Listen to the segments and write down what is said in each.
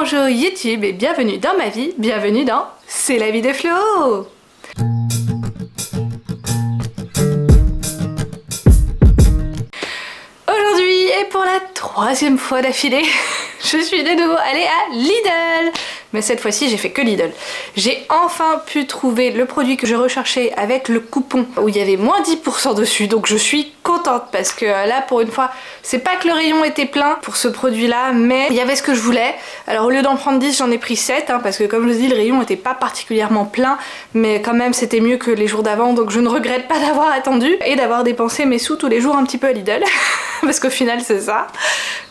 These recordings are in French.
Bonjour YouTube et bienvenue dans ma vie, bienvenue dans C'est la vie de Flo. Aujourd'hui et pour la troisième fois d'affilée, je suis de nouveau allée à Lidl. Mais cette fois-ci, j'ai fait que Lidl. J'ai enfin pu trouver le produit que je recherchais avec le coupon où il y avait moins 10% dessus. Donc je suis contente parce que là, pour une fois, c'est pas que le rayon était plein pour ce produit-là, mais il y avait ce que je voulais. Alors au lieu d'en prendre 10, j'en ai pris 7 parce que comme je vous dis, le rayon était pas particulièrement plein, mais quand même, c'était mieux que les jours d'avant. Donc je ne regrette pas d'avoir attendu et d'avoir dépensé mes sous tous les jours un petit peu à Lidl. Parce qu'au final, c'est ça.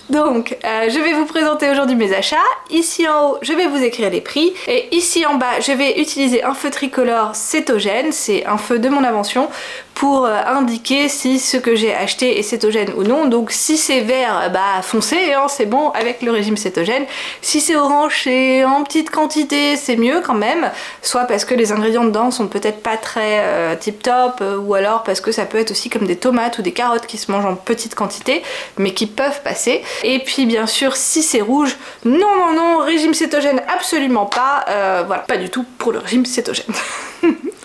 Donc, je vais vous présenter aujourd'hui mes achats. Ici en haut, je vais vous écrire les prix. Et ici en bas, je vais utiliser un feu tricolore cétogène. C'est un feu de mon invention pour indiquer si ce que j'ai acheté est cétogène ou non. Donc si c'est vert, bah foncez, hein, c'est bon avec le régime cétogène. Si c'est orange et en petite quantité, c'est mieux quand même. Soit parce que les ingrédients dedans sont peut-être pas très tip top, ou alors parce que ça peut être aussi comme des tomates ou des carottes qui se mangent en petite quantité, mais qui peuvent passer. Et puis bien sûr, si c'est rouge, non, régime cétogène absolument pas. Voilà, pas du tout pour le régime cétogène.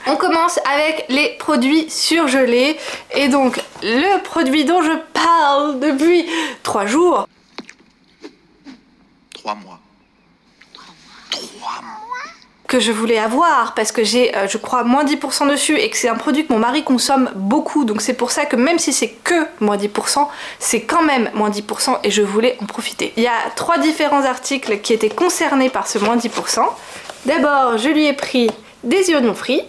On commence avec les produits surgelés. Et donc, le produit dont je parle depuis 3 jours. 3 mois. 3 mois. Que je voulais avoir parce que j'ai je crois moins 10% dessus et que c'est un produit que mon mari consomme beaucoup, donc c'est pour ça que même si c'est que moins 10%, c'est quand même moins 10% et je voulais en profiter. Il y a 3 différents articles qui étaient concernés par ce moins 10%. D'abord, je lui ai pris des oignons frits.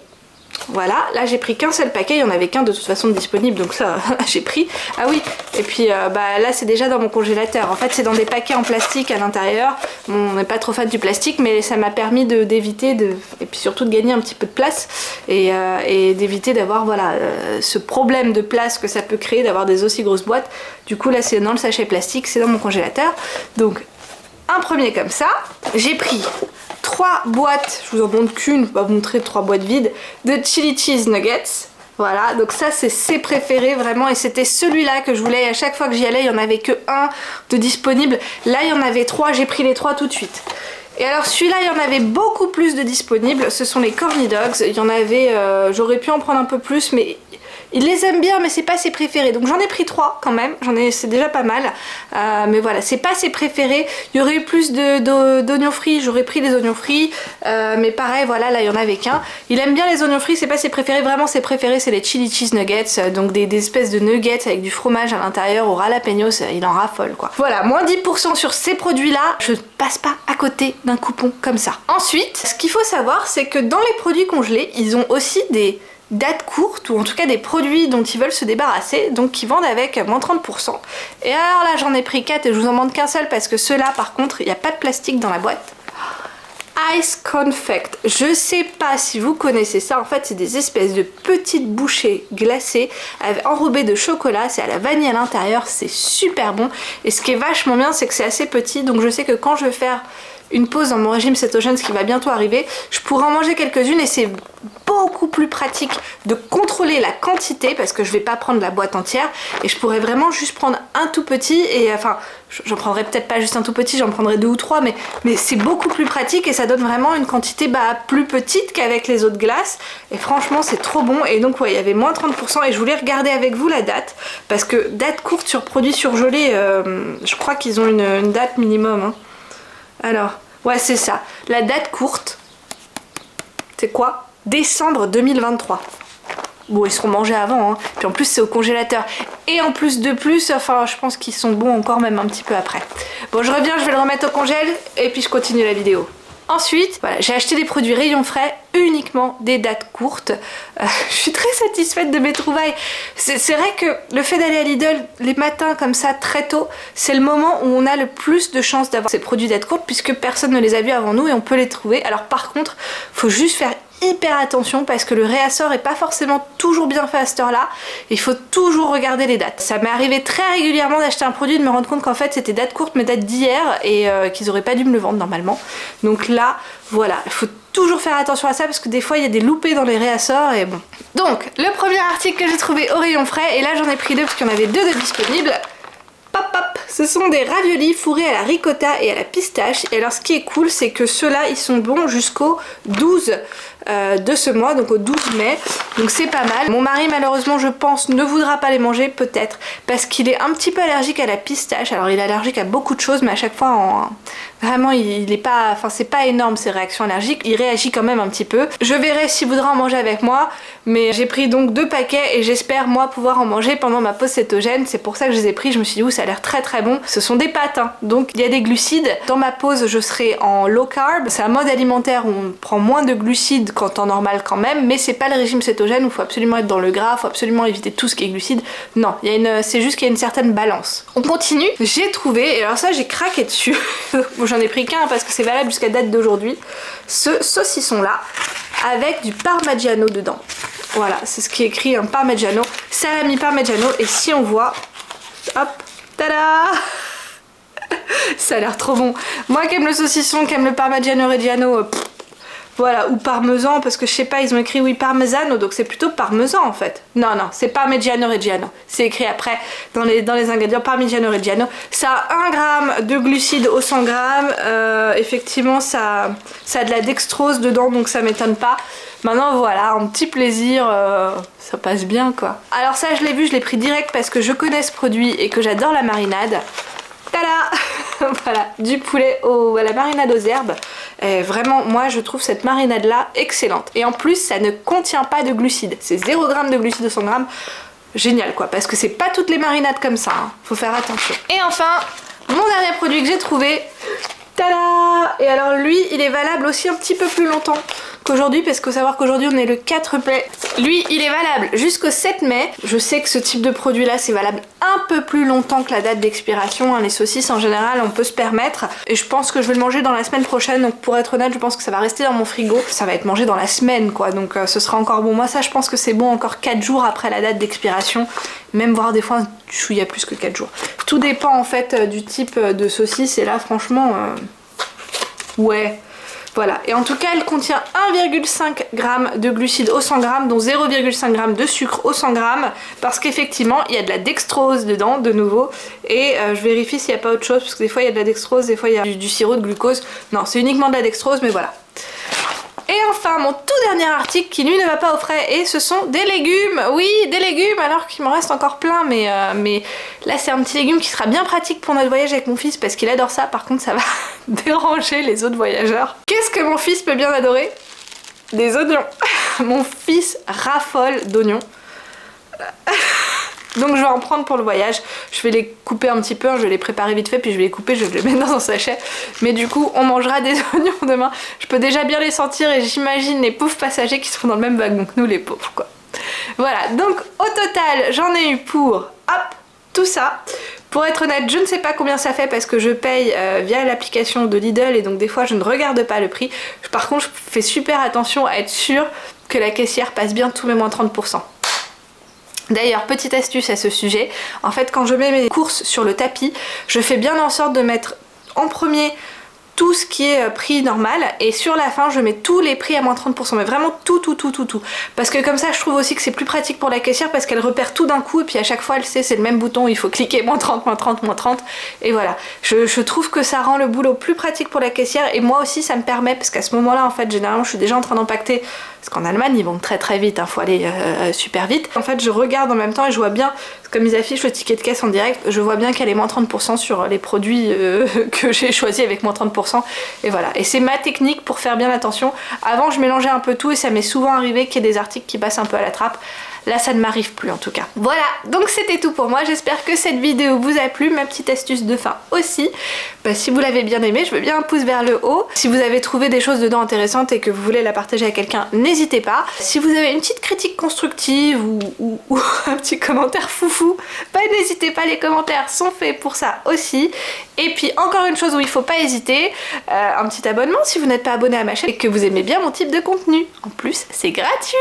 Voilà, là j'ai pris qu'un seul paquet, il n'y en avait qu'un de toute façon disponible, donc ça j'ai pris. Ah oui, et puis bah là c'est déjà dans mon congélateur. En fait c'est dans des paquets en plastique à l'intérieur. Bon, on n'est pas trop fan du plastique, mais ça m'a permis d'éviter et puis surtout de gagner un petit peu de place et d'éviter d'avoir voilà ce problème de place que ça peut créer d'avoir des aussi grosses boîtes. Du coup là c'est dans le sachet plastique, c'est dans mon congélateur. Donc un premier comme ça, j'ai pris 3 boîtes, je vous en montre qu'une, je vais vous montrer 3 boîtes vides, de chili cheese nuggets. Voilà, donc ça c'est ses préférés vraiment et c'était celui-là que je voulais. À chaque fois que j'y allais, il n'y en avait que un de disponible. Là il y en avait 3, j'ai pris les 3 tout de suite. Et alors celui-là, il y en avait beaucoup plus de disponibles, ce sont les corny dogs. Il y en avait, j'aurais pu en prendre un peu plus, mais il les aime bien, mais c'est pas ses préférés. Donc j'en ai pris 3 quand même, c'est déjà pas mal. Mais voilà, c'est pas ses préférés. Il y aurait eu plus d'oignons frits, j'aurais pris des oignons frits. Mais pareil, voilà, là il y en avait qu'un. Il aime bien les oignons frits, c'est pas ses préférés. Vraiment, ses préférés, c'est les chili cheese nuggets. Donc des espèces de nuggets avec du fromage à l'intérieur au jalapenos. Il en raffole quoi. Voilà, moins 10% sur ces produits-là. Je passe pas à côté d'un coupon comme ça. Ensuite, ce qu'il faut savoir, c'est que dans les produits congelés, ils ont aussi des dates courtes ou en tout cas des produits dont ils veulent se débarrasser, donc qui vendent avec moins 30%. Et alors là j'en ai pris 4 et je vous en montre qu'un seul parce que ceux-là par contre il n'y a pas de plastique dans la boîte. Ice Confect, je sais pas si vous connaissez ça, en fait c'est des espèces de petites bouchées glacées enrobées de chocolat, c'est à la vanille à l'intérieur, c'est super bon et ce qui est vachement bien c'est que c'est assez petit, donc je sais que quand je vais faire une pause dans mon régime cétogène, ce qui va bientôt arriver, je pourrai en manger quelques-unes et c'est beaucoup plus pratique de contrôler la quantité parce que je vais pas prendre la boîte entière et je pourrais vraiment juste prendre un tout petit et enfin j'en prendrais peut-être pas juste un tout petit, j'en prendrais 2 ou 3 mais c'est beaucoup plus pratique et ça donne vraiment une quantité plus petite qu'avec les autres glaces et franchement c'est trop bon. Et donc ouais, il y avait moins 30% et je voulais regarder avec vous la date parce que date courte sur produits surgelés, je crois qu'ils ont une date minimum hein. Alors, ouais c'est ça, la date courte, c'est quoi? Décembre 2023. Bon, ils seront mangés avant, hein. Puis en plus c'est au congélateur. Et en plus de plus, enfin je pense qu'ils sont bons encore même un petit peu après. Bon, je reviens, je vais le remettre au congèle et puis je continue la vidéo. Ensuite, voilà, j'ai acheté des produits rayons frais, uniquement des dates courtes. Je suis très satisfaite de mes trouvailles. C'est vrai que le fait d'aller à Lidl les matins comme ça, très tôt, c'est le moment où on a le plus de chances d'avoir ces produits dates courtes puisque personne ne les a vus avant nous et on peut les trouver. Alors par contre, faut juste faire hyper attention parce que le réassort est pas forcément toujours bien fait à cette heure là, il faut toujours regarder les dates. Ça m'est arrivé très régulièrement d'acheter un produit et de me rendre compte qu'en fait c'était date courte mais date d'hier et qu'ils auraient pas dû me le vendre normalement. Donc là voilà, il faut toujours faire attention à ça parce que des fois il y a des loupés dans les réassorts et bon. Donc le premier article que j'ai trouvé au rayon frais, et là j'en ai pris 2 parce qu'il y en avait 2 de disponibles. Pop pop, Ce sont des raviolis fourrés à la ricotta et à la pistache. Et alors ce qui est cool, c'est que ceux-là, ils sont bons jusqu'au 12 de ce mois, donc au 12 mai. Donc c'est pas mal. Mon mari, malheureusement, je pense, ne voudra pas les manger, peut-être, parce qu'il est un petit peu allergique à la pistache. Alors il est allergique à beaucoup de choses, mais à chaque fois, vraiment, il est pas... Enfin, c'est pas énorme ses réactions allergiques. Il réagit quand même un petit peu. Je verrai s'il voudra en manger avec moi, mais j'ai pris donc 2 paquets et j'espère, moi, pouvoir en manger pendant ma pause cétogène. C'est pour ça que je les ai pris. Je me suis dit, ça a l'air très très bon. Ce sont des pâtes, hein. Donc il y a des glucides. Dans ma pause, je serai en low carb. C'est un mode alimentaire où on prend moins de glucides qu'en temps normal quand même, mais c'est pas le régime cétogène où il faut absolument être dans le gras, il faut absolument éviter tout ce qui est glucides. Non, c'est juste qu'il y a une certaine balance. On continue. J'ai trouvé, et alors ça j'ai craqué dessus, bon, j'en ai pris qu'un parce que c'est valable jusqu'à date d'aujourd'hui, ce saucisson là avec du parmigiano dedans. Voilà, c'est ce qui est écrit, un parmigiano, salami parmigiano, et si on voit, hop, tada! Ça a l'air trop bon. Moi qui aime le saucisson, qui aime le parmigiano reggiano, voilà, ou parmesan, parce que je sais pas, ils ont écrit oui parmesano, donc c'est plutôt parmesan en fait. Non, c'est parmigiano reggiano. C'est écrit après dans les ingrédients, parmigiano reggiano. Ça a 1 gramme de glucides au 100 grammes. Effectivement, ça a de la dextrose dedans, donc ça m'étonne pas. Maintenant, voilà, un petit plaisir, ça passe bien quoi. Alors ça, je l'ai vu, je l'ai pris direct parce que je connais ce produit et que j'adore la marinade. Tada! Voilà, du poulet à la marinade aux herbes. Et vraiment, moi je trouve cette marinade là excellente. Et en plus, ça ne contient pas de glucides. C'est 0 g de glucides au 100 g. Génial quoi, parce que c'est pas toutes les marinades comme ça, hein. Faut faire attention. Et enfin, mon dernier produit que j'ai trouvé. Tada! Et alors lui, il est valable aussi un petit peu plus longtemps qu'aujourd'hui, parce qu'il faut savoir qu'aujourd'hui on est le 4 mai. Lui, il est valable jusqu'au 7 mai. Je sais que ce type de produit là, c'est valable un peu plus longtemps que la date d'expiration, hein. Les saucisses en général, on peut se permettre. Et je pense que je vais le manger dans la semaine prochaine, donc pour être honnête, je pense que ça va rester dans mon frigo. Ça va être mangé dans la semaine quoi, donc ce sera encore bon. Moi ça, je pense que c'est bon encore 4 jours après la date d'expiration. Même voire des fois un chouïa plus que 4 jours. Tout dépend en fait du type de saucisse, et là franchement, ouais. Voilà, et en tout cas elle contient 1,5 g de glucides au 100 g, dont 0,5 g de sucre au 100 g, parce qu'effectivement il y a de la dextrose dedans de nouveau, et je vérifie s'il n'y a pas autre chose, parce que des fois il y a de la dextrose, des fois il y a du sirop de glucose. Non, c'est uniquement de la dextrose, mais voilà. Et enfin, mon tout dernier article qui lui ne va pas au frais, et ce sont des légumes. Oui, des légumes, alors qu'il m'en reste encore plein, mais là c'est un petit légume qui sera bien pratique pour notre voyage avec mon fils, parce qu'il adore ça. Par contre, ça va déranger les autres voyageurs. Qu'est-ce que mon fils peut bien adorer? Des oignons. Mon fils raffole d'oignons. Donc je vais en prendre pour le voyage. Je vais les couper un petit peu, je vais les préparer vite fait, puis je vais les couper, je vais les mettre dans un sachet. Mais du coup, on mangera des oignons demain. Je peux déjà bien les sentir, et j'imagine les pauvres passagers qui seront dans le même wagon que nous, les pauvres quoi. Voilà, donc au total, j'en ai eu pour, hop, tout ça. Pour être honnête, je ne sais pas combien ça fait parce que je paye via l'application de Lidl, et donc des fois je ne regarde pas le prix. Par contre, je fais super attention à être sûre que la caissière passe bien tous mes moins 30%. D'ailleurs, petite astuce à ce sujet, en fait quand je mets mes courses sur le tapis, je fais bien en sorte de mettre en premier tout ce qui est prix normal, et sur la fin je mets tous les prix à moins 30%, mais vraiment tout, parce que comme ça je trouve aussi que c'est plus pratique pour la caissière, parce qu'elle repère tout d'un coup, et puis à chaque fois elle sait c'est le même bouton, il faut cliquer moins 30, moins 30, moins 30, et voilà. Je trouve que ça rend le boulot plus pratique pour la caissière, et moi aussi ça me permet, parce qu'à ce moment là en fait généralement je suis déjà en train d'empaqueter, parce qu'en Allemagne ils vont très très vite, hein, faut aller super vite. En fait je regarde en même temps et je vois bien, comme ils affichent le ticket de caisse en direct, je vois bien qu'elle est moins 30% sur les produits que j'ai choisis avec moins 30%. Et voilà, et c'est ma technique pour faire bien attention. Avant je mélangeais un peu tout, et ça m'est souvent arrivé qu'il y ait des articles qui passent un peu à la trappe. Là ça ne m'arrive plus en tout cas. Voilà, donc c'était tout pour moi. J'espère que cette vidéo vous a plu, ma petite astuce de fin aussi. Si vous l'avez bien aimé, je veux bien un pouce vers le haut. Si vous avez trouvé des choses dedans intéressantes et que vous voulez la partager à quelqu'un, n'hésitez pas. Si vous avez une petite critique constructive ou un petit commentaire foufou, n'hésitez pas, les commentaires sont faits pour ça aussi. Et puis encore une chose où il faut pas hésiter, un petit abonnement si vous n'êtes pas abonné à ma chaîne et que vous aimez bien mon type de contenu. En plus, c'est gratuit.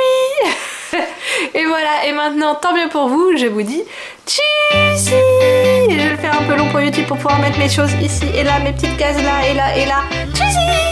Et voilà, et maintenant, tant mieux pour vous, je vous dis tchuss. Je vais le faire un peu long pour YouTube pour pouvoir mettre mes choses ici et là, mes petites cases là et là et là. Tchuss.